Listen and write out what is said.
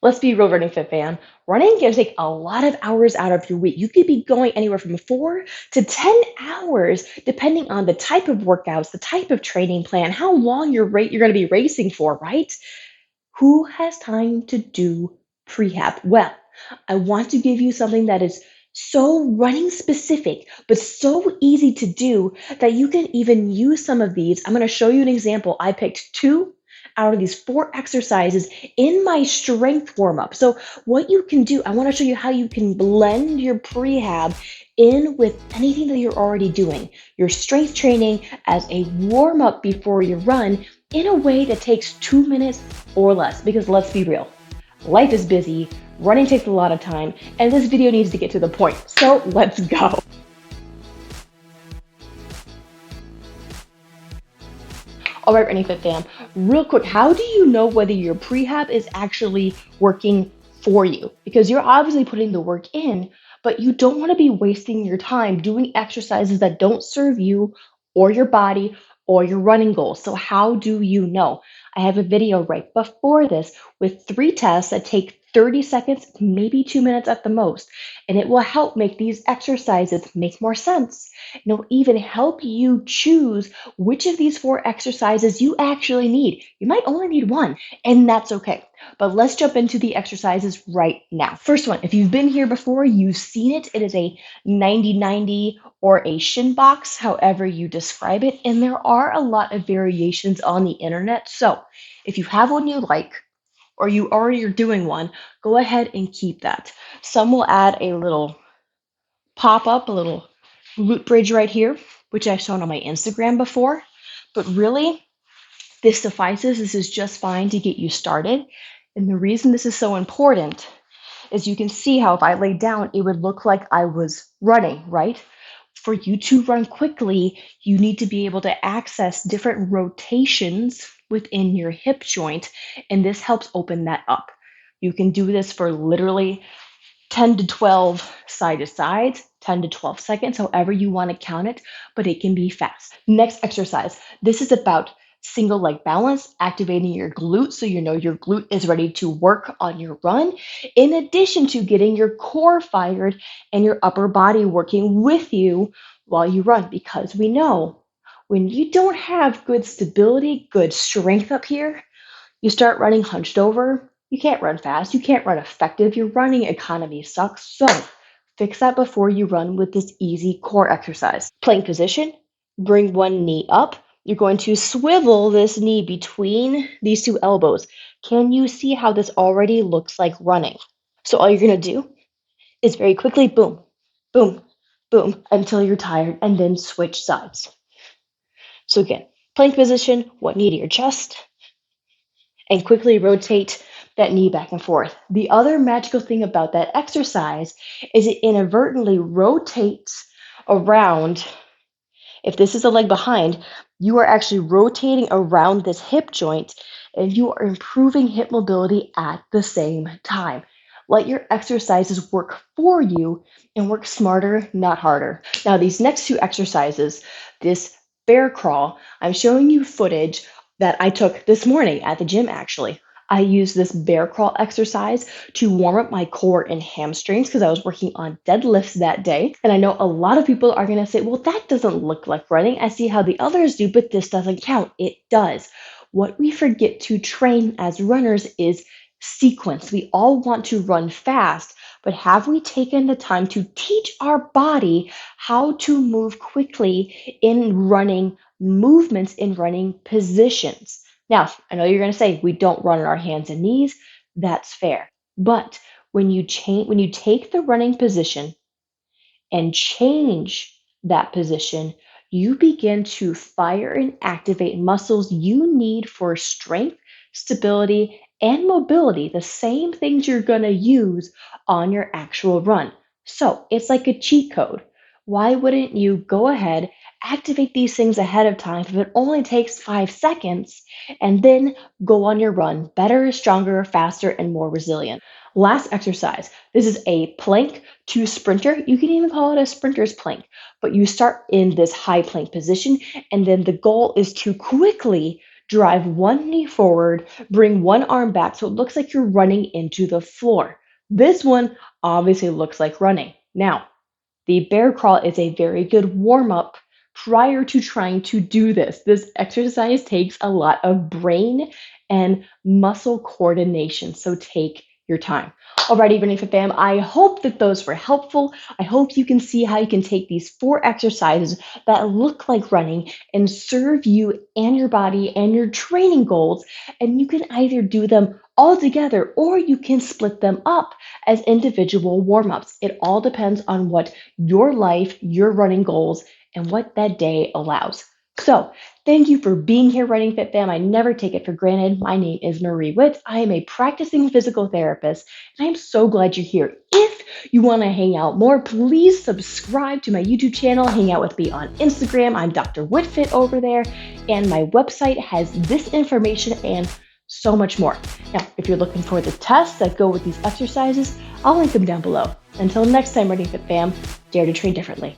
Let's be real, running fit fan. Running can take a lot of hours out of your week. You could be going anywhere from 4 to 10 hours, depending on the type of workouts, the type of training plan, how long you're going to be racing for, right? Who has time to do prehab? Well, I want to give you something that is so running specific, but so easy to do that you can even use some of these. I'm going to show you an example. I picked two out of these four exercises in my strength warm up. So, what you can do, I want to show you how you can blend your prehab in with anything that you're already doing, your strength training as a warm up before your run in a way that takes 2 minutes or less. Because let's be real, life is busy, running takes a lot of time, and this video needs to get to the point. So let's go. All right, Running Fit fam, real quick, how do you know whether your prehab is actually working for you? Because you're obviously putting the work in, but you don't want to be wasting your time doing exercises that don't serve you or your body or your running goals. So, how do you know? I have a video right before this with 3 tests that take 30 seconds, maybe 2 minutes at the most, and it will help make these exercises make more sense. And it'll even help you choose which of these four exercises you actually need. You might only need one, and that's okay. But let's jump into the exercises right now. First one, if you've been here before, you've seen it. It is a 90-90 or a shin box, however you describe it. And there are a lot of variations on the internet. So if you have one you like, or you already are doing one, go ahead and keep that. Some will add a little pop up, a little glute bridge right here, which I've shown on my Instagram before. But really, this suffices. This is just fine to get you started. And the reason this is so important is you can see how if I laid down, it would look like I was running, right? For you to run quickly, you need to be able to access different rotations within your hip joint, and this helps open that up. You can do this for literally 10 to 12 side to sides, 10 to 12 seconds, however you want to count it, but it can be fast. Next exercise. This is about single leg balance, activating your glutes so you know your glute is ready to work on your run, in addition to getting your core fired and your upper body working with you while you run. Because we know when you don't have good stability, good strength up here, you start running hunched over, you can't run fast, you can't run effective, your running economy sucks. So fix that before you run with this easy core exercise. Plank position, bring one knee up. You're going to swivel this knee between these two elbows. Can you see how this already looks like running? So all you're going to do is very quickly boom, boom, boom until you're tired, and then switch sides. So again, plank position, one knee to your chest, and quickly rotate that knee back and forth. The other magical thing about that exercise is it inadvertently rotates around. If this is the leg behind, you are actually rotating around this hip joint and you are improving hip mobility at the same time. Let your exercises work for you and work smarter, not harder. Now, these next two exercises, this bear crawl, I'm showing you footage that I took this morning at the gym actually. I used this bear crawl exercise to warm up my core and hamstrings because I was working on deadlifts that day. And I know a lot of people are going to say, well, that doesn't look like running. I see how the others do, but this doesn't count. It does. What we forget to train as runners is sequence. We all want to run fast, but have we taken the time to teach our body how to move quickly in running movements, in running positions? Now, I know you're going to say we don't run on our hands and knees. That's fair. But when you take the running position and change that position, you begin to fire and activate muscles you need for strength, stability, and mobility, the same things you're going to use on your actual run. So it's like a cheat code. Why wouldn't you go ahead, activate these things ahead of time if it only takes 5 seconds, and then go on your run better, stronger, faster, and more resilient? Last exercise. This is a plank to sprinter. You can even call it a sprinter's plank, but you start in this high plank position, and then the goal is to quickly Drive one knee forward, bring one arm back so it looks like you're running into the floor. This one obviously looks like running. Now, the bear crawl is a very good warm up prior to trying to do this. This exercise takes a lot of brain and muscle coordination, so take your time. Alrighty, Benefit fam, I hope that those were helpful. I hope you can see how you can take these 4 exercises that look like running and serve you and your body and your training goals. And you can either do them all together or you can split them up as individual warm ups. It all depends on what your life, your running goals, and what that day allows. So, thank you for being here, Running Fit Fam. I never take it for granted. My name is Marie Witt. I am a practicing physical therapist, and I am so glad you're here. If you want to hang out more, please subscribe to my YouTube channel. Hang out with me on Instagram. I'm Dr. Whitfit over there, and my website has this information and so much more. Now, if you're looking for the tests that go with these exercises, I'll link them down below. Until next time, Running Fit Fam, dare to train differently.